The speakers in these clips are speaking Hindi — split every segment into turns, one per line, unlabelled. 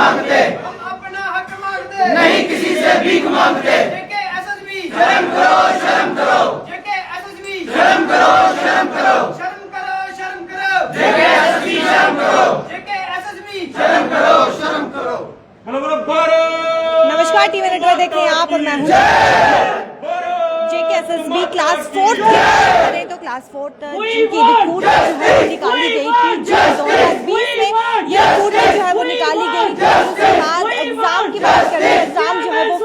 मांगते,
हम अपना हक मांगते,
नहीं किसी से भीख मांगते।
जेके एसएसबी
शर्म करो, शर्म करो,
जेके एसएसबी
शर्म करो, शर्म करो,
शर्म करो, शर्म करो,
जेके एसएसबी शर्म करो,
जेके एसएसबी
शर्म करो, शर्म करो।
नमस्कार, टीवी नेटवर्क देख रहे हैं आप और मैं हूं जेकेएसएसबी क्लास 4 की बात करें तो क्लास 4 जिनकी रिक्रूटमेंट जो है वो निकाली गई थी जून 2020 में। ये रिक्रूटमेंट जो है वो निकाली गई थी। उसके बाद एग्जाम की बात करें, एग्जाम जो है वो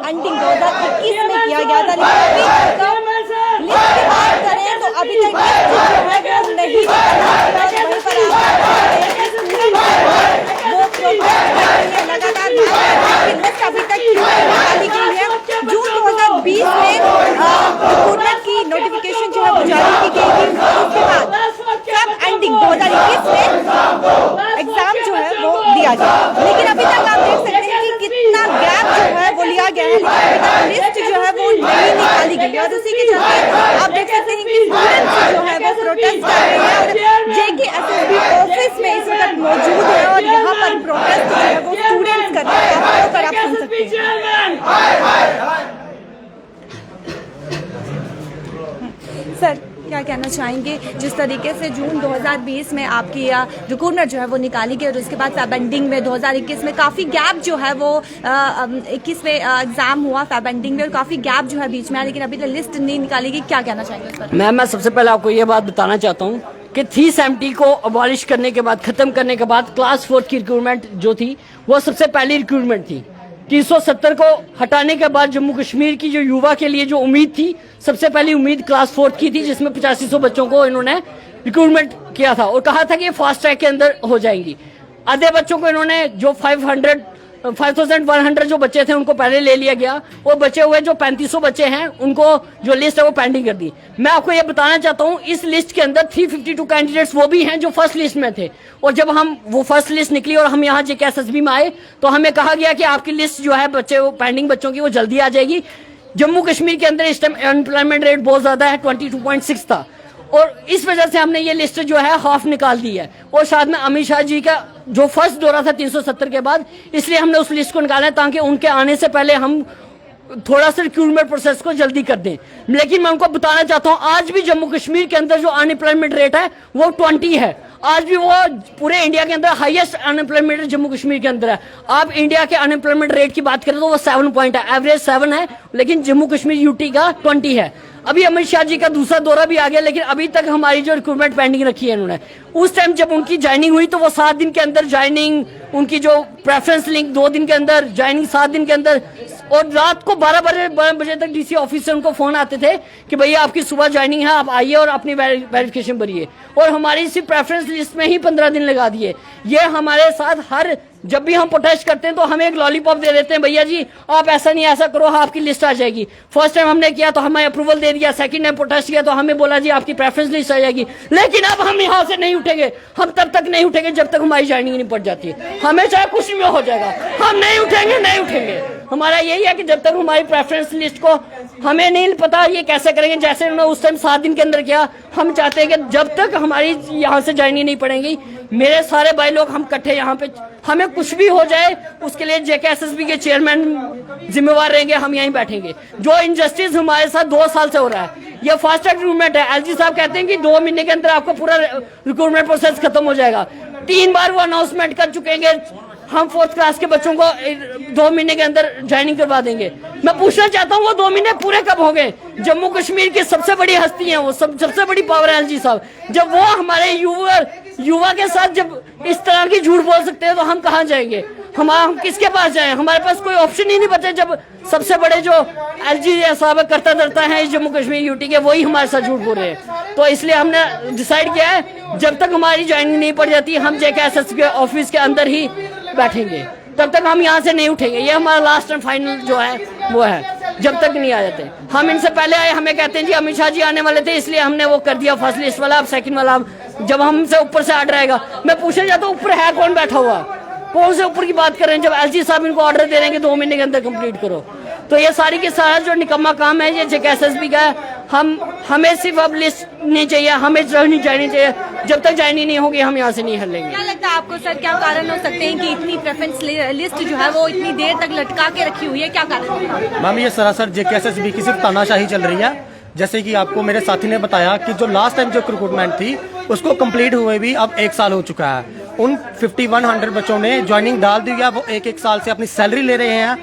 एंडिंग 2021 में किया गया था। लेकिन लिस्ट की बात करें तो अभी तक लिस्ट जो है वो नहीं वहीं पर वो प्रोटेस्ट लगातार लिस्ट अभी तक निकाली गई है। जून 2020 में रिक्रूटमेंट की नोटिफिकेशन जो है वो जारी की गई थी। उसके बाद सब एंडिंग 2021 में एग्जाम जो है वो दिया गया। लेकिन अभी तक आप देख सकते हैं कि कितना गैप जो है वो लिया गया है, लेकिन अभी तक लिस्ट जो है वो नहीं निकाली गई है। और उसी के चलते आप देख सकते हैं कि स्टूडेंट्स जो है वो प्रोटेस्ट कर रहे हैं और जेकेएसएसबी ऑफिस में इस वक्त मौजूद है और यहाँ पर प्रोटेस्ट जो है वो स्टूडेंट्स कर रहे हैं। आप सुन सकते हैं। सर, क्या कहना चाहेंगे जिस तरीके से जून 2020 में आपकी रिक्रूटमेंट जो है वो निकाली गई और उसके बाद फेब एंडिंग में 2021 में काफ़ी गैप जो है वो 21 में एग्जाम हुआ फेब एंडिंग में और काफ़ी गैप जो है बीच में, लेकिन अभी तक लिस्ट नहीं निकाली गई। क्या कहना चाहेंगे इस पर?
मैं सबसे पहले आपको ये बात बताना चाहता हूँ कि 370 को अबॉलिश करने के बाद, खत्म करने के बाद क्लास 4 की रिक्रूटमेंट जो थी वो सबसे पहली रिक्रूटमेंट थी। 370 को हटाने के बाद जम्मू कश्मीर की जो युवा के लिए जो उम्मीद थी, सबसे पहली उम्मीद क्लास 4 की थी, जिसमें 8500 बच्चों को इन्होंने रिक्रूटमेंट किया था और कहा था कि ये फास्ट ट्रैक के अंदर हो जाएंगी। आधे बच्चों को इन्होंने जो 5100 जो बच्चे थे उनको पहले ले लिया गया और बचे हुए जो 3500 बच्चे हैं उनको जो लिस्ट है वो पेंडिंग कर दी। मैं आपको ये बताना चाहता हूँ इस लिस्ट के अंदर 352 कैंडिडेट्स वो भी हैं जो फर्स्ट लिस्ट में थे और जब हम वो फर्स्ट लिस्ट निकली और हम यहाँ जेकेएसएसबी में आए तो हमें कहा गया कि आपकी लिस्ट जो है बच्चे वो पेंडिंग बच्चों की वो जल्दी आ जाएगी। जम्मू कश्मीर के अंदर इस टाइम अनएम्प्लॉयमेंट रेट बहुत ज्यादा है, 22.6 था और इस वजह से हमने ये लिस्ट जो है हाफ निकाल दी है। और साथ में अमित शाह जी का जो फर्स्ट दौरा था 370 के बाद, इसलिए हमने उस लिस्ट को निकाला है ताकि उनके आने से पहले हम थोड़ा सा रिक्रूटमेंट प्रोसेस को जल्दी कर दें। लेकिन मैं उनको बताना चाहता हूं आज भी जम्मू कश्मीर के अंदर जो अनएम्प्लॉयमेंट रेट है वो 20 है। आज भी वो पूरे इंडिया के अंदर highest unemployment rate Jammu Kashmir के अंदर है। आप इंडिया के अनएम्प्लॉयमेंट रेट की बात करें तो वो 7 पॉइंट है, एवरेज 7 है, लेकिन जम्मू कश्मीर यूटी का 20 है। अभी अमित शाह जी का दूसरा दौरा भी आ गया, लेकिन अभी तक हमारी जो रिक्रूटमेंट पेंडिंग रखी है इन्होंने, उस टाइम जब उनकी ज्वाइनिंग हुई तो वो 7 दिन के अंदर ज्वाइनिंग, उनकी जो प्रेफरेंस लिंक 2 दिन के अंदर, ज्वाइनिंग 7 दिन के अंदर, और रात को 12 बजे तक डीसी ऑफिस से उनको फोन आते थे कि भैया आपकी सुबह ज्वाइनिंग है, आप आइए और अपनी वेरिफिकेशन भरिए। और हमारी सिर्फ प्रेफरेंस लिस्ट में ही 15 दिन लगा दिए। ये हमारे साथ हर जब भी हम प्रोटेस्ट करते हैं तो हमें एक लॉलीपॉप दे देते हैं, भैया जी आप ऐसा नहीं ऐसा करो, आपकी लिस्ट आ जाएगी। फर्स्ट टाइम हमने किया तो हमें अप्रूवल दे दिया, सेकंड टाइम प्रोटेस्ट किया तो हमें बोला जी आपकी प्रेफरेंस लिस्ट आ जाएगी। लेकिन अब हम यहाँ से नहीं उठेंगे, हम तब तक नहीं उठेंगे जब तक हमारी ज्वाइनिंग नहीं पड़ जाती है। हमें चाहे कुछ भी हो जाएगा, हम नहीं उठेंगे, नहीं उठेंगे। हमारा यही है कि जब तक हमारी प्रेफरेंस लिस्ट को, हमें नहीं पता ये कैसे करेंगे, जैसे उन्होंने उस टाइम 7 दिन के अंदर किया, हम चाहते हैं कि जब तक हमारी यहाँ से ज्वाइनिंग नहीं पड़ेगी, मेरे सारे भाई लोग हम इकट्ठे यहाँ पे, हमें कुछ भी हो जाए उसके लिए जेकेएसएसबी के चेयरमैन जिम्मेवार रहेंगे, हम यहीं बैठेंगे। जो इनजस्टिस हमारे साथ 2 साल से हो रहा है, ये फास्ट ट्रैक रिक्रूटमेंट है। एलजी साहब कहते हैं कि 2 महीने के अंदर आपका पूरा रिक्रूटमेंट प्रोसेस खत्म हो जाएगा। 3 बार वो अनाउंसमेंट कर चुके हैं हम 4th क्लास के बच्चों को 2 महीने के अंदर ज्वाइनिंग करवा देंगे। मैं पूछना चाहता हूँ वो 2 महीने पूरे कब हो गए? जम्मू कश्मीर की सबसे बड़ी हस्ती है वो, सबसे बड़ी पावर है एलजी साहब, जब वो हमारे युवा के साथ जब इस तरह की झूठ बोल सकते हैं तो हम कहाँ जाएंगे? हम किसके पास जाएं? हमारे पास कोई ऑप्शन ही नहीं बचे जब सबसे बड़े जो एलजी साहब करता धरता है जम्मू कश्मीर यूटी के, वही हमारे साथ झूठ बोल रहे हैं। तो इसलिए हमने डिसाइड किया है जब तक हमारी ज्वाइनिंग नहीं पड़ जाती हम जेकेएसएसबी के ऑफिस के अंदर ही बैठेंगे, तब तक हम यहाँ से नहीं उठेंगे। ये हमारा लास्ट एंड फाइनल जो है वो है, जब तक नहीं आ जाते। हम इनसे पहले आए, हमें कहते हैं जी अमित शाह जी आने वाले थे इसलिए हमने वो कर दिया फर्स्ट लिस्ट वाला, अब सेकंड वाला। जब हमसे ऊपर से ऑर्डर आएगा, मैं पूछना चाहता हूँ ऊपर है कौन बैठा हुआ? कौन से ऊपर की बात कर रहे हैं जब एलजी साहब इनको ऑर्डर दे रहे हैं कि 2 महीने के अंदर कंप्लीट करो? तो ये सारी की सारा जो निकम्मा काम है ये जेकेएसएसबी का है। हमें सिर्फ अब लिस्ट नहीं चाहिए, हमें नहीं चाहिए, जब तक ज्वाइनिंग नहीं होगी हम यहाँ से नहीं हिलेंगे।
क्या लगता है आपको सर, क्या कारण हो सकते हैं कि इतनी प्रेफरेंस लिस्ट जो है वो इतनी देर तक लटका के रखी हुई है, क्या कारण होगा?
मैम ये सरासर JKSSB की सिर्फ तानाशाही चल रही है। जैसे कि आपको मेरे साथी ने बताया कि जो लास्ट टाइम जो रिक्रूटमेंट थी उसको कंप्लीट हुए भी अब 1 साल हो चुका है। उन 5100 बच्चों ने ज्वाइनिंग डाल दी है, वो 1-1 साल से अपनी सैलरी ले रहे हैं,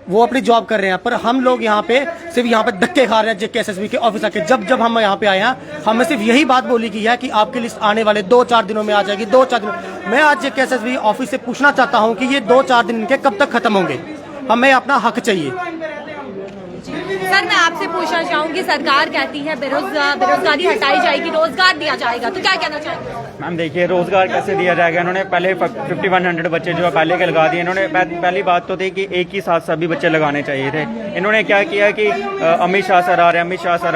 वो अपनी जॉब कर रहे हैं। पर हम लोग यहाँ पे सिर्फ यहाँ पे धक्के खा रहे हैं JKSSB के ऑफिसर के। जब हम यहाँ पे आए हैं हमें सिर्फ यही बात बोली गई है कि आपकी लिस्ट आने वाले 2-4 दिनों में आ जाएगी, 2-4 दिनों। मैं आज JKSSB ऑफिस से पूछना चाहता हूँ कि ये 2-4 दिन इनके कब तक खत्म होंगे? हमें अपना हक चाहिए।
सर मैं आपसे पूछना चाहूंगी, सरकार कहती है बेरोजगारी हटाई जाएगी, रोजगार दिया जाएगा, तो क्या कहना चाहेंगे?
मैम देखिए, रोजगार कैसे दिया जाएगा? इन्होंने पहले 5100 बच्चे जो है पहले के लगा दिए। इन्होंने पहली बात तो थी कि एक ही साथ सभी बच्चे लगाने चाहिए थे। इन्होंने क्या किया कि अमित शाह सर आ रहे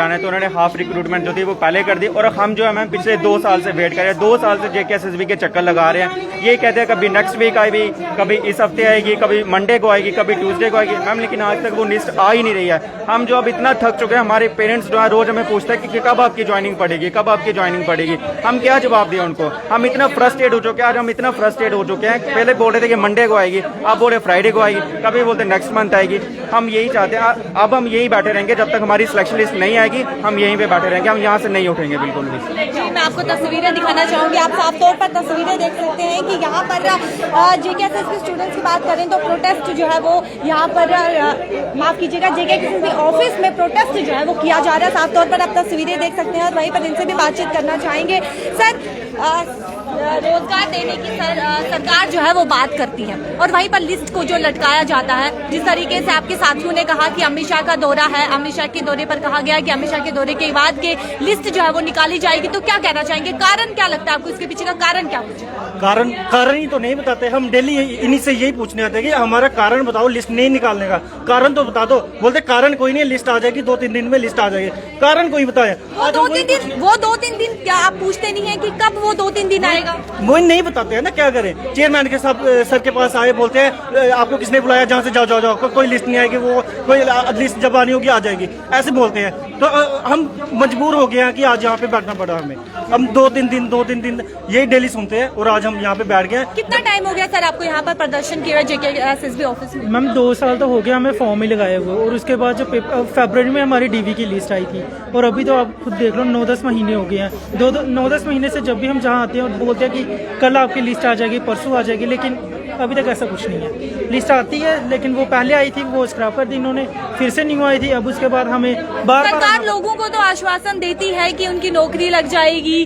हैं तो उन्होंने हाफ रिक्रूटमेंट जो थी वो पहले कर दी। और हम जो है मैम पिछले 2 साल से वेट कर रहे हैं, 2 साल से JKSSB के चक्कर लगा रहे हैं। ये कहते हैं कभी नेक्स्ट वीक आएगी, कभी इस हफ्ते आएगी, कभी मंडे को आएगी, कभी ट्यूसडे को आएगी मैम, लेकिन आज तक वो लिस्ट आ ही नहीं रही है। हम जो अब इतना थक चुके हैं, हमारे पेरेंट्स जो है रोज हमें पूछते हैं कि कब आपकी ज्वाइनिंग पड़ेगी, कब आपकी ज्वाइनिंग पड़ेगी। हम क्या जवाब दें उनको? हम इतना फ्रस्ट्रेट हो चुके हैं, आज हम इतना फ्रस्ट्रेट हो चुके हैं। पहले बोल रहे थे कि मंडे को आएगी, अब बोल रहे फ्राइडे को आएगी, कभी बोलते नेक्स्ट मंथ आएगी। हम यही चाहते हैं, अब हम यही बैठे रहेंगे जब तक हमारी सिलेक्शन लिस्ट नहीं आएगी। हम यहीं पे बैठे रहेंगे, हम यहाँ से नहीं उठेंगे बिल्कुल भी।
जी मैं आपको तस्वीरें दिखाना चाहूंगी। आप साफ तौर पर तस्वीरें देख सकते हैं कि यहाँ पर JKSSB स्टूडेंट्स की बात करें तो प्रोटेस्ट जो है वो यहाँ पर माफ कीजिएगा JKSSB ऑफिस में प्रोटेस्ट जो है वो किया जा रहा है। साफ तौर पर आप तस्वीरें देख सकते हैं और वहीं पर इनसे भी बातचीत करना चाहेंगे। सर रोजगार देने की सरकार जो है वो बात करती है और वहीं पर लिस्ट को जो लटकाया जाता है, जिस तरीके से आपके साथियों ने कहा कि अमित शाह का दौरा है, अमित शाह के दौरे पर कहा गया कि अमित शाह के दौरे के बाद के लिस्ट जो है वो निकाली जाएगी, तो क्या कहना चाहेंगे? कारण क्या लगता है आपको, इसके पीछे का कारण क्या कुछ?
कारण ही तो नहीं बताते। हम डेली इन्हीं से यही पूछने आते हैं कि हमारा कारण बताओ लिस्ट नहीं निकालने का। कारण तो बता दो। बोलते कारण कोई नहीं, लिस्ट आ जाएगी 2-3 दिन में लिस्ट आ जाएगी। कारण कोई बताए?
वो 2-3 दिन क्या आप पूछते नहीं है कि कब वो 2-3 दिन आएगा?
वो नहीं बताते हैं ना, क्या करें? चेयरमैन के साथ सर के पास आए, बोलते हैं आपको किसने बुलाया, जहाँ से जाओ, कोई लिस्ट नहीं आएगी, वो कोई लिस्ट जब आनी होगी आ जाएगी, ऐसे बोलते हैं। तो हम मजबूर हो गए हैं कि आज यहाँ पे बैठना पड़ा हमें। हम 2-3 दिन यही डेली सुनते हैं और आज हम यहाँ पे बैठ गए।
कितना टाइम हो गया सर आपको यहाँ पर प्रदर्शन किया JKSSB ऑफिस में?
मैम 2 साल तो हो गया हमें फॉर्म ही लगाए हुए, और उसके बाद जो फरवरी में हमारी DV की लिस्ट आई थी, और अभी तो आप खुद देख लो 9-10 महीने हो गए हैं। 9-10 महीने से जब भी हम जहाँ आते हैं और बोलते हैं कि कल आपकी लिस्ट आ जाएगी, परसों आ जाएगी, लेकिन अभी तक ऐसा कुछ नहीं है। लिस्ट आती है लेकिन वो पहले आई थी वो स्क्रैप कर दी इन्होंने, फिर से न्यू आई थी, अब उसके बाद हमें
सरकार लोगों को तो आश्वासन देती है कि उनकी नौकरी लग जाएगी,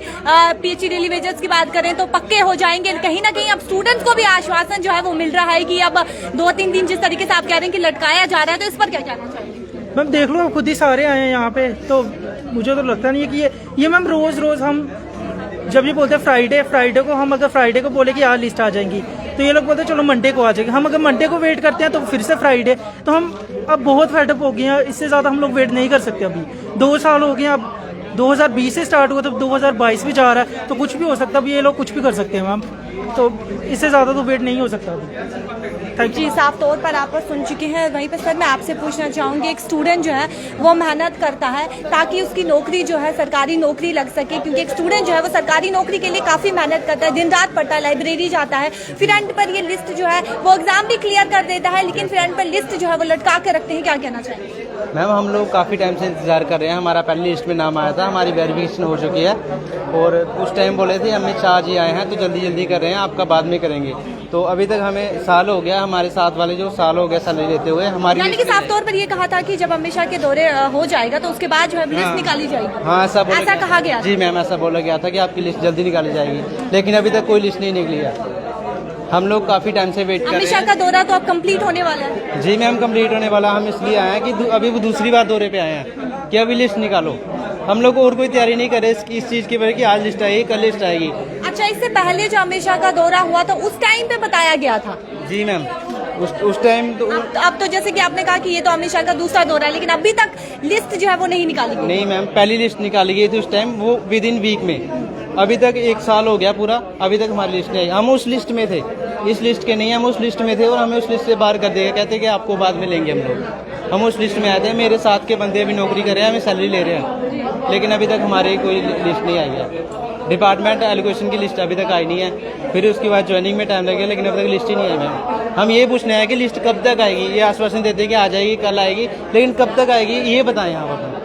PhD डेली वेजेस की बात करें तो पक्के हो जाएंगे। कहीं ना कहीं अब स्टूडेंट्स को भी आश्वासन जो है वो मिल रहा है कि अब 2-3 दिन जिस तरीके से आप कह रहे हैं कि लटकाया जा रहा है, तो इस पर क्या कहना चाहिए?
मैम देख लो खुद ही सारे आए हैं यहाँ पे, तो मुझे तो लगता नहीं है कि ये मैम रोज हम जब ये बोलते हैं फ्राइडे को, हम अगर फ्राइडे को बोले कि आज लिस्ट आ जाएंगी तो ये लोग बोलते हैं चलो मंडे को आ जाएगी। हम अगर मंडे को वेट करते हैं तो फिर से फ्राइडे, तो हम अब बहुत फेडअप हो गए हैं। इससे ज़्यादा हम लोग वेट नहीं कर सकते। अभी 2 साल हो गए, अब 2020 से स्टार्ट हुआ तो 2022 भी जा रहा है, तो कुछ भी हो सकता है। अभी ये लोग कुछ भी कर सकते हैं मैम, तो इससे ज़्यादा तो वेट नहीं हो सकता अभी।
जी साफ तौर पर आप सुन चुके हैं। वहीं पर सर मैं आपसे पूछना चाहूँगी, एक स्टूडेंट जो है वो मेहनत करता है ताकि उसकी नौकरी जो है सरकारी नौकरी लग सके, क्योंकि एक स्टूडेंट जो है वो सरकारी नौकरी के लिए काफ़ी मेहनत करता है, दिन रात पढ़ता है, लाइब्रेरी जाता है, फिर एंड पर ये लिस्ट जो है वो एग्जाम भी क्लियर कर देता है, लेकिन फिर एंड पर लिस्ट जो है वो लटका के रखते हैं। क्या कहना चाहिए?
मैम हम लोग काफ़ी टाइम से इंतज़ार कर रहे हैं। हमारा पहली लिस्ट में नाम आया था, हमारी वेरिफिकेशन हो चुकी है, और उस टाइम बोले थे अमित शाह जी आए हैं तो जल्दी कर रहे हैं, आपका बाद में करेंगे। तो अभी तक हमें साल हो गया, हमारे साथ वाले जो साल हो गया सैलरी लेते हुए हमारी,
यानी कि साफ तौर पर ये कहा था कि जब अमित शाह के दौरे हो जाएगा तो उसके बाद जो है लिस्ट निकाली जाएगी।
हाँ ऐसा
कहा गया।
जी मैम ऐसा बोला गया था कि आपकी लिस्ट जल्दी निकाली जाएगी, लेकिन अभी तक कोई लिस्ट नहीं निकली है। हम लोग काफ़ी टाइम से वेट कर रहे हैं।
अमित शाह का दौरा तो अब कंप्लीट होने वाला है?
जी मैम कंप्लीट होने वाला। हम इसलिए आए हैं कि अभी वो दूसरी बार दौरे पे आए हैं कि अभी लिस्ट निकालो। हम लोग और कोई तैयारी नहीं करे इस चीज़ की वजह कि आज लिस्ट आएगी, कल लिस्ट आएगी।
अच्छा, इससे पहले जो अमित शाह का दौरा हुआ था उस टाइम पे बताया गया था?
जी मैम उस टाइम तो
अब तो जैसे कि आपने कहा कि ये तो अमित शाह का दूसरा दौरा है, लेकिन अभी तक लिस्ट जो है वो नहीं निकाली गई।
नहीं मैम, पहली लिस्ट निकाली गई थी उस टाइम, वो विद इन वीक में। अभी तक 1 साल हो गया पूरा, अभी तक हमारी लिस्ट नहीं आई। हम उस लिस्ट में थे, इस लिस्ट के नहीं, हम उस लिस्ट में थे और हमें उस लिस्ट से बाहर कर दिया। कहते कि आपको बाद में लेंगे हम लोग। हम उस लिस्ट में आए थे, मेरे साथ के बंदे अभी नौकरी कर रहे हैं, हमें सैलरी ले रहे हैं, लेकिन अभी तक हमारी कोई लिस्ट नहीं आई है। डिपार्टमेंट एलोकेशन की लिस्ट अभी तक आई नहीं है, फिर उसके बाद ज्वाइनिंग में टाइम लगेगा, लेकिन अभी तक लिस्ट ही नहीं आई मैम। हम ये पूछने आए कि लिस्ट कब तक आएगी, ये आश्वासन देते हैं कि आ जाएगी, कल आएगी, लेकिन कब तक आएगी ये बताएं आप अपना।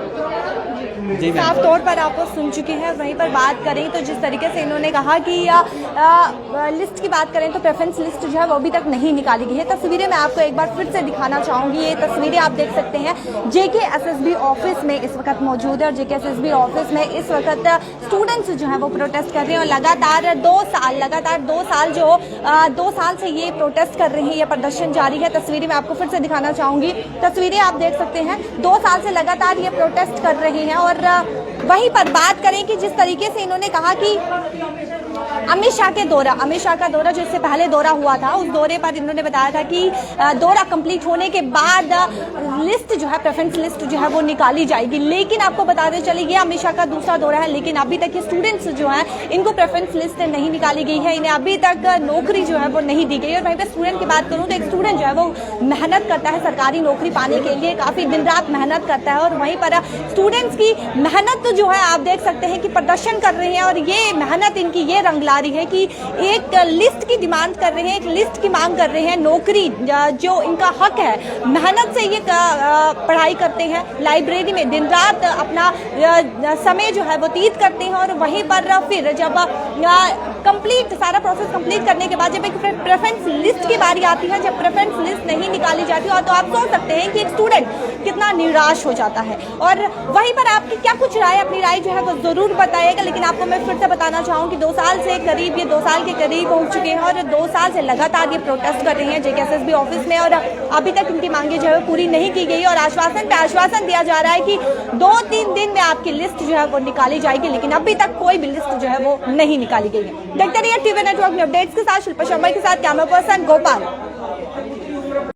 जी मैम।
साफ तौर पर आपको सुन चुके हैं। वहीं पर बात करें तो जिस तरीके से इन्होंने कहा कि लिस्ट की बात करें तो प्रेफरेंस लिस्ट जो है वो अभी तक नहीं निकाली गई है। तस्वीरें मैं आपको एक बार फिर से दिखाना चाहूंगी। ये तस्वीरें आप देख सकते हैं JKSSB ऑफिस में इस वक्त मौजूद है और JKSSB ऑफिस में इस वक्त स्टूडेंट्स जो है वो प्रोटेस्ट कर रहे हैं और लगातार 2 साल से ये प्रोटेस्ट कर रहे हैं, ये प्रदर्शन जारी है। तस्वीरें मैं आपको फिर से दिखाना चाहूंगी। तस्वीरें आप देख सकते हैं, 2 साल से लगातार ये प्रोटेस्ट कर रहे हैं। और वहीं पर बात करें कि जिस तरीके से इन्होंने कहा कि अमित शाह का दौरा जो इससे पहले दौरा हुआ था, उस दौरे पर इन्होंने बताया था कि दौरा कंप्लीट होने के बाद लिस्ट जो है, प्रेफरेंस लिस्ट जो है वो निकाली जाएगी। लेकिन आपको बताते चले ये अमित शाह का दूसरा दौरा है, लेकिन अभी तक ये स्टूडेंट्स जो हैं इनको प्रेफरेंस लिस्ट नहीं निकाली गई है, इन्हें अभी तक नौकरी जो है वो नहीं दी गई। और वहीं पर स्टूडेंट की बात करूँ तो एक स्टूडेंट जो है वो मेहनत करता है सरकारी नौकरी पाने के लिए, काफी दिन रात मेहनत करता है। और वहीं पर स्टूडेंट्स की मेहनत तो जो है आप देख सकते हैं कि प्रदर्शन कर रहे हैं और ये मेहनत इनकी ये रंग ला रही है कि एक लिस्ट की डिमांड कर रहे हैं, एक लिस्ट की मांग कर रहे हैं, नौकरी जो इनका हक है। मेहनत से ये पढ़ाई करते हैं, लाइब्रेरी में दिन रात अपना समय जो है वो व्यतीत करते हैं और वहीं पर फिर जब कंप्लीट सारा प्रोसेस कंप्लीट करने के बाद जब एक प्रेफरेंस लिस्ट की बारी आती है, जब प्रेफरेंस लिस्ट नहीं निकाली जाती है तो आप सोच सकते हैं कि एक स्टूडेंट कितना निराश हो जाता है। और वहीं पर आपकी क्या कुछ राय, अपनी राय जो है वो जरूर बताइएगा। लेकिन आपको मैं फिर से बताना चाहूँ कि 2 साल से करीब, ये 2 साल के करीब हो चुके हैं और 2 साल से लगातार ये प्रोटेस्ट कर रहे हैं JKSSB ऑफिस में और अभी तक इनकी मांगे जो है पूरी नहीं की गई और आश्वासन पे आश्वासन दिया जा रहा है कि 2-3 दिन में आपकी लिस्ट जो है वो निकाली जाएगी, लेकिन अभी तक कोई भी लिस्ट जो है वो नहीं निकाली गई है। देखते रहिए टीवी नेटवर्क में अपडेट्स के साथ शिल्पा शर्मा के साथ कैमरा पर्सन गोपाल।